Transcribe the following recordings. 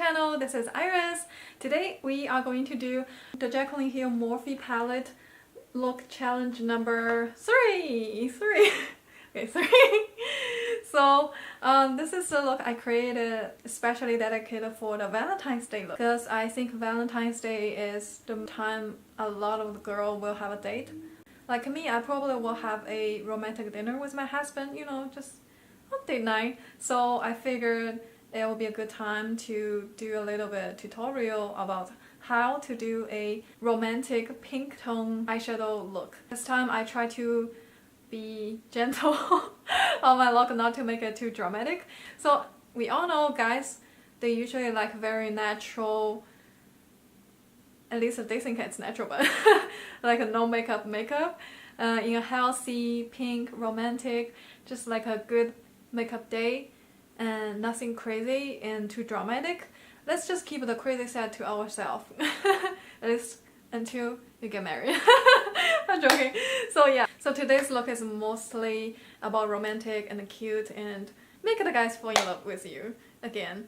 channel. This is Iris. Today we are going to do the Jaclyn Hill Morphe palette look challenge number 3. Okay, 3. So this is the look I created especially dedicated for the Valentine's Day look, because I think Valentine's Day is the time a lot of the girls will have a date. Like me, I probably will have a romantic dinner with my husband, you know, just on date night. So I figured it will be a good time to do a little bit tutorial about how to do a romantic pink tone eyeshadow look. This time I try to be gentle on my look, not to make it too dramatic. So we all know guys, they usually like very natural, at least if they think it's natural, but like a no makeup in a healthy pink romantic, just like a good makeup day and nothing crazy and too dramatic. Let's just keep the crazy side to ourselves at least until you get married. I'm joking. So yeah, so today's look is mostly about romantic and cute and make the guys fall in love with you again,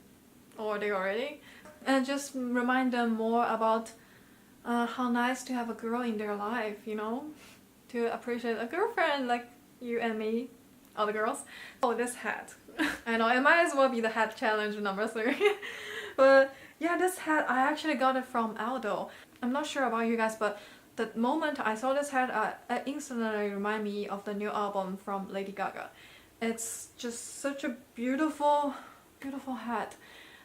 or they already, and just remind them more about how nice to have a girl in their life, you know, to appreciate a girlfriend like you and me, all the girls. Oh, this hat. I know, it might as well be the hat challenge number 3. But yeah, this hat, I actually got it from Aldo. I'm not sure about you guys, but the moment I saw this hat, it instantly reminded me of the new album from Lady Gaga. It's just such a beautiful, beautiful hat.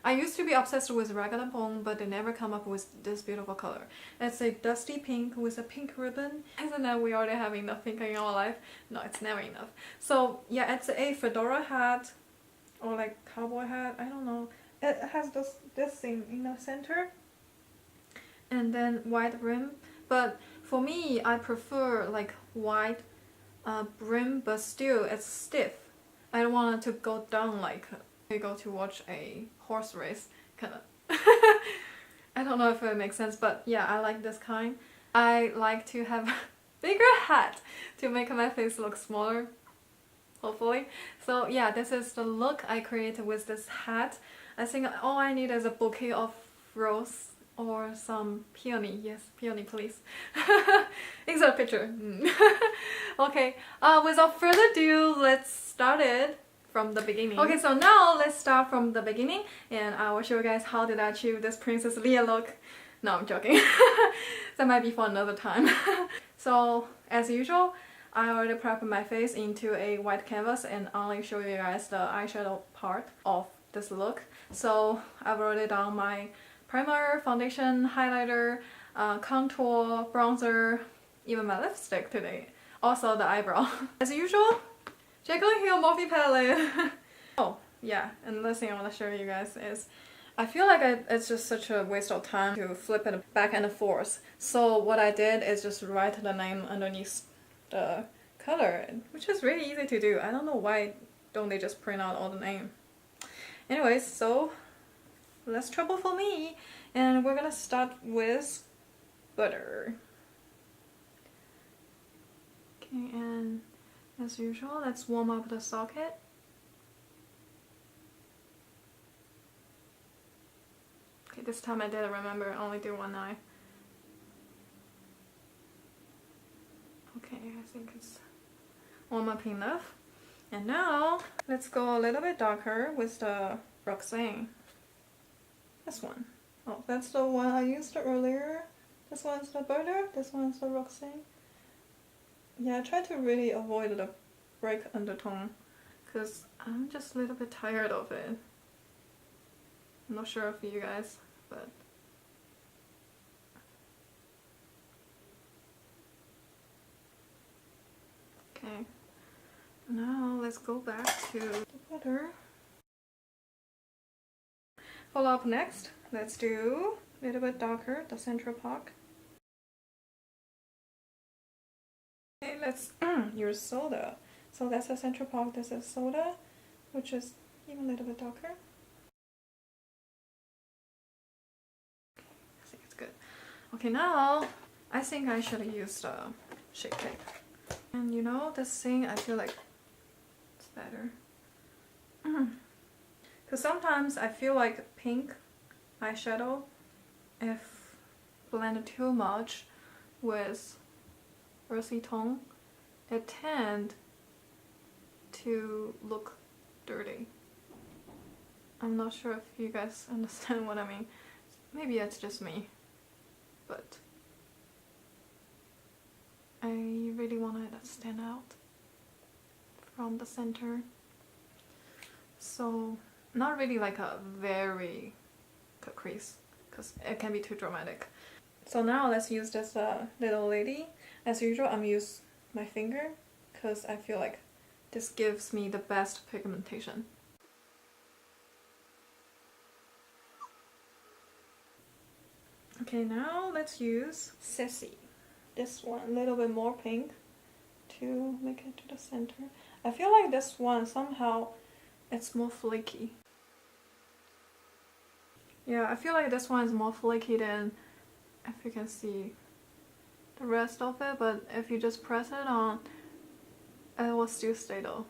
I used to be obsessed with regular bone, but they never come up with this beautiful color. It's a dusty pink with a pink ribbon. Isn't that we already have enough pink in our life? No, it's never enough. So yeah, it's a fedora hat or like cowboy hat, I don't know. It has this thing in the center and then wide brim. But for me, I prefer like wide brim, but still it's stiff. I don't want it to go down like you go to watch a horse race, kind of. I don't know if it makes sense, but yeah, I like this kind. I like to have a bigger hat to make my face look smaller, hopefully. So yeah, this is the look I created with this hat. I think all I need is a bouquet of rose or some peony. Yes, peony please. Insert a picture. Okay, without further ado, let's start it from the beginning. Okay, so now let's start from the beginning and I will show you guys how did I achieve this Princess Leia look. No, I'm joking. That might be for another time. So as usual, I already prepped my face into a white canvas and only show you guys the eyeshadow part of this look. So I've already done my primer, foundation, highlighter, contour, bronzer, even my lipstick today. Also the eyebrow. As usual, Jaclyn Hill Morphe palette. Oh yeah, another thing I want to show you guys is I feel like it's just such a waste of time to flip it back and forth. So what I did is just write the name underneath the color, which is really easy to do. I don't know why don't they just print out all the name. Anyways, so less trouble for me, and we're gonna start with butter. Okay, and as usual, let's warm up the socket. Okay, this time I didn't remember, I only do one eye. Okay, I think it's warm up enough. And now, let's go a little bit darker with the Roxanne. This one. Oh, that's the one I used earlier. This one's the butter, this one's the Roxanne. Yeah, I try to really avoid the bright undertone because I'm just a little bit tired of it. I'm not sure of you guys, but okay. Now let's go back to the butter. Follow up next, let's do a little bit darker, the central part. Okay, let's use soda. So that's the central part, this is soda, which is even a little bit darker. I think it's good. Okay, now I think I should use the Shape Tape. And you know, this thing, I feel like it's better. Because sometimes I feel like pink eyeshadow, if blended too much with earthy tone, it tend to look dirty. I'm not sure if you guys understand what I mean. Maybe it's just me, but I really want it to stand out from the center. So not really like a very cut crease, because it can be too dramatic. So now let's use this little lady. As usual, I'm use my finger because I feel like this gives me the best pigmentation. Okay, now let's use Sissy. This one, a little bit more pink to make it to the center. I feel like this one somehow it's more flaky. Yeah, I feel like this one is more flaky than, if you can see the rest of it, but if you just press it on, it will still stay though.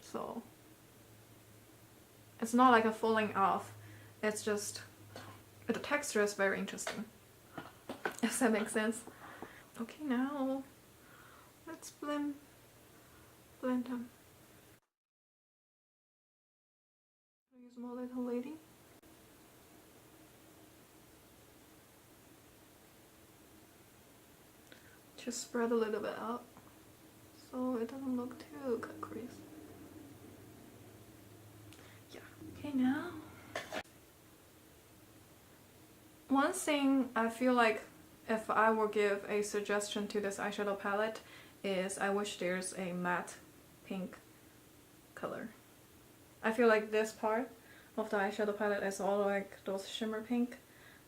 So it's not like a falling off, it's just the texture is very interesting, if that makes sense. Okay, now let's blend them. Use more little lady. Just spread a little bit out so it doesn't look too cut crease. Yeah. Okay, now one thing I feel like if I were give a suggestion to this eyeshadow palette is I wish there's a matte pink color. I feel like this part of the eyeshadow palette is all like those shimmer pink,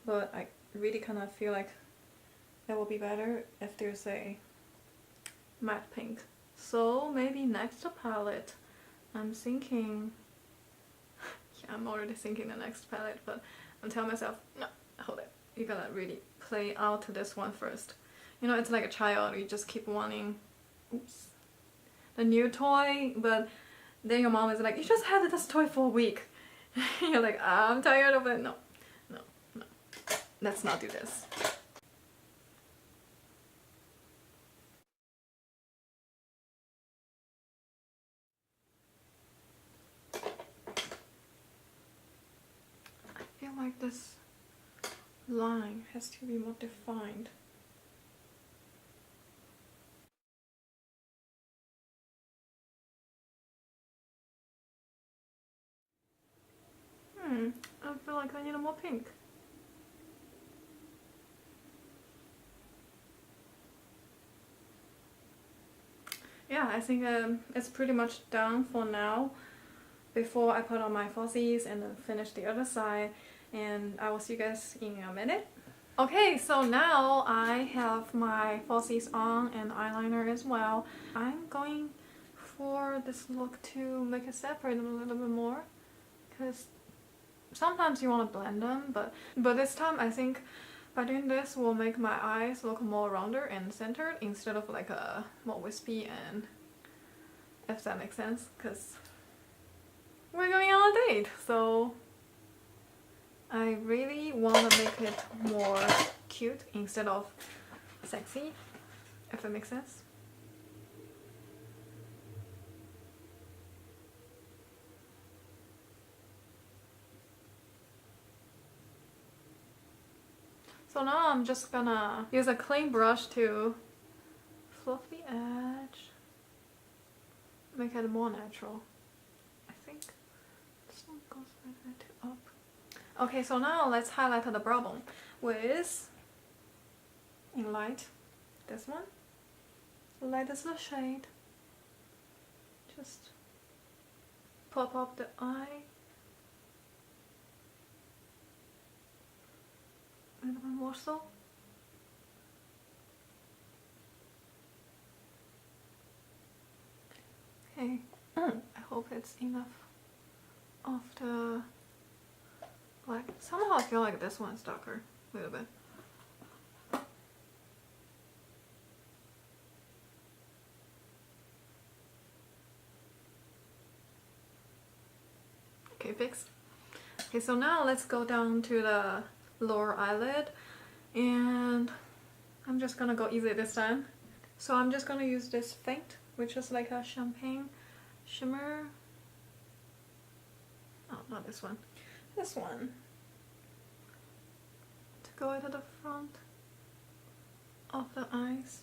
but I really kind of feel like it will be better if there's a matte pink. So maybe next palette, I'm thinking, yeah, I'm already thinking the next palette, but I'm telling myself, no, hold it. You gotta really play out this one first. You know, it's like a child, you just keep wanting, oops, the new toy, but then your mom is like, you just had this toy for a week. You're like, I'm tired of it. No, no, no. Let's not do this. I feel like this line has to be more defined. I feel like I need a more pink. Yeah, I think it's pretty much done for now. Before I put on my falsies and then finish the other side, and I will see you guys in a minute. Okay, so now I have my falsies on and eyeliner as well. I'm going for this look to make it separate them a little bit more, because sometimes you want to blend them, but this time I think by doing this will make my eyes look more rounder and centered instead of like a more wispy, and if that makes sense, because we're going on a date, so I really want to make it more cute instead of sexy, if that makes sense. So now I'm just gonna use a clean brush to fluff the edge, make it more natural. I think this one goes right there to up. Okay, so now let's highlight the brow bone with, in light, this one. Light is the shade. Just pop up the eye. A little bit more so. Okay, I hope it's enough of the black. Somehow I feel like this one's darker a little bit. Okay, fixed. Okay, so now let's go down to the lower eyelid, and I'm just gonna go easy this time. So I'm just gonna use this Faint, which is like a champagne shimmer. Oh, not this one. This one. To go into the front of the eyes.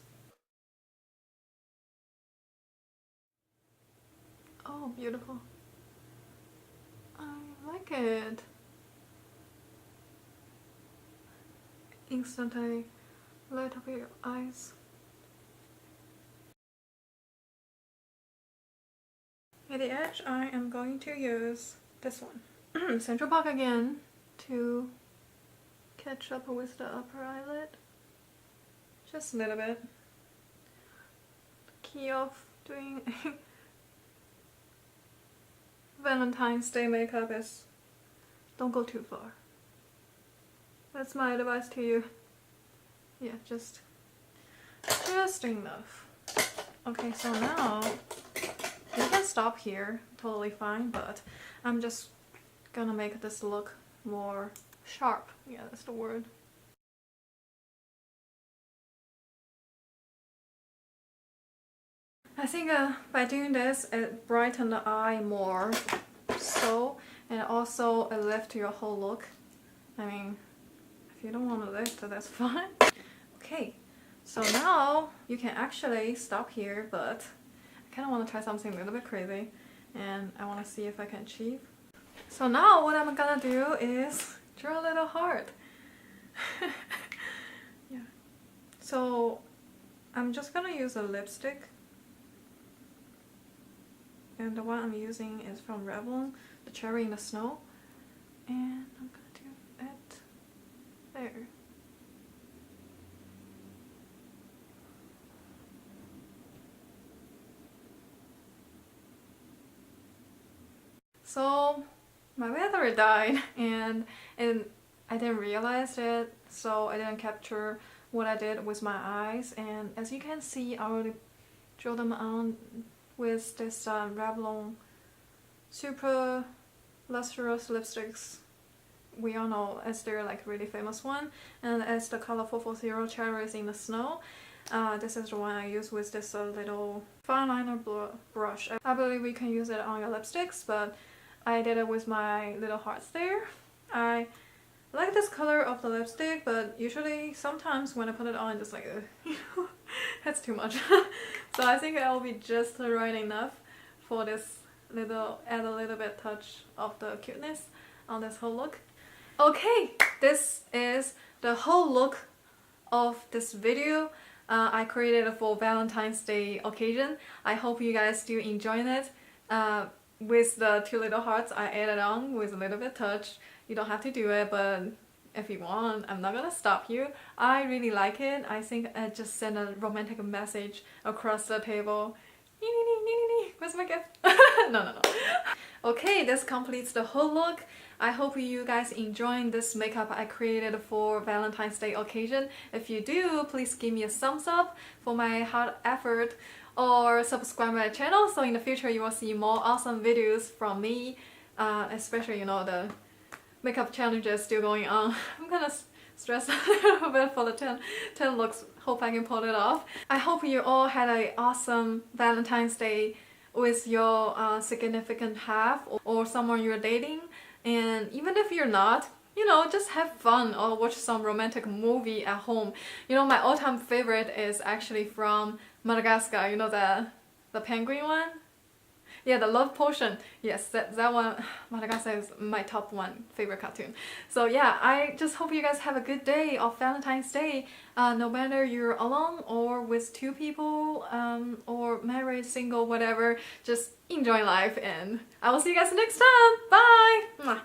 Oh, beautiful. I like it. Instantly light up your eyes. At the edge, I am going to use this one. Central Park again to catch up with the upper eyelid. Just a little bit. The key of doing Valentine's Day makeup is don't go too far. That's my advice to you. Yeah, just enough. Okay, so now you can stop here, totally fine, but I'm just gonna make this look more sharp. Yeah, that's the word. I think by doing this, it brightens the eye more, so, and also it lifts your whole look. I mean, if you don't want to lift, that's fine. Okay, so now you can actually stop here, but I kind of want to try something a little bit crazy, and I want to see if I can achieve. So now what I'm gonna do is draw a little heart. Yeah. So I'm just gonna use a lipstick. And the one I'm using is from Revlon, the Cherry in the Snow. And I'm gonna do it there. So my battery died and I didn't realize it, so I didn't capture what I did with my eyes. And as you can see, I already drew them on with this Revlon super lustrous lipsticks. We all know as they're like really famous one, and as the color 440 Cherries in the Snow. This is the one I use with this little fine liner brush. I believe you can use it on your lipsticks, but I did it with my little hearts there. I like this color of the lipstick, but usually sometimes when I put it on, just like that's too much. So I think it'll be just right enough for this little, add a little bit touch of the cuteness on this whole look. Okay, this is the whole look of this video I created for Valentine's Day occasion. I hope you guys do enjoy it. With the two little hearts I added on with a little bit touch. You don't have to do it, but if you want, I'm not gonna stop you. I really like it. I think I just sent a romantic message across the table. Where's my gift? No. Okay, this completes the whole look. I hope you guys enjoying this makeup I created for Valentine's Day occasion. If you do, please give me a thumbs up for my hard effort, or subscribe my channel so in the future you will see more awesome videos from me, especially, you know, the makeup challenges still going on. I'm gonna stress a little bit for the 10 looks. Hope I can pull it off. I hope you all had an awesome Valentine's Day with your significant half or someone you're dating. And even if you're not, you know, just have fun or watch some romantic movie at home. You know, my all-time favorite is actually from Madagascar. You know, the penguin one? Yeah, the Love Potion. Yes, that one, Madagascar is my top one favorite cartoon. So yeah, I just hope you guys have a good day of Valentine's Day. No matter you're alone or with two people, or married, single, whatever, just enjoy life, and I will see you guys next time. Bye! Mwah.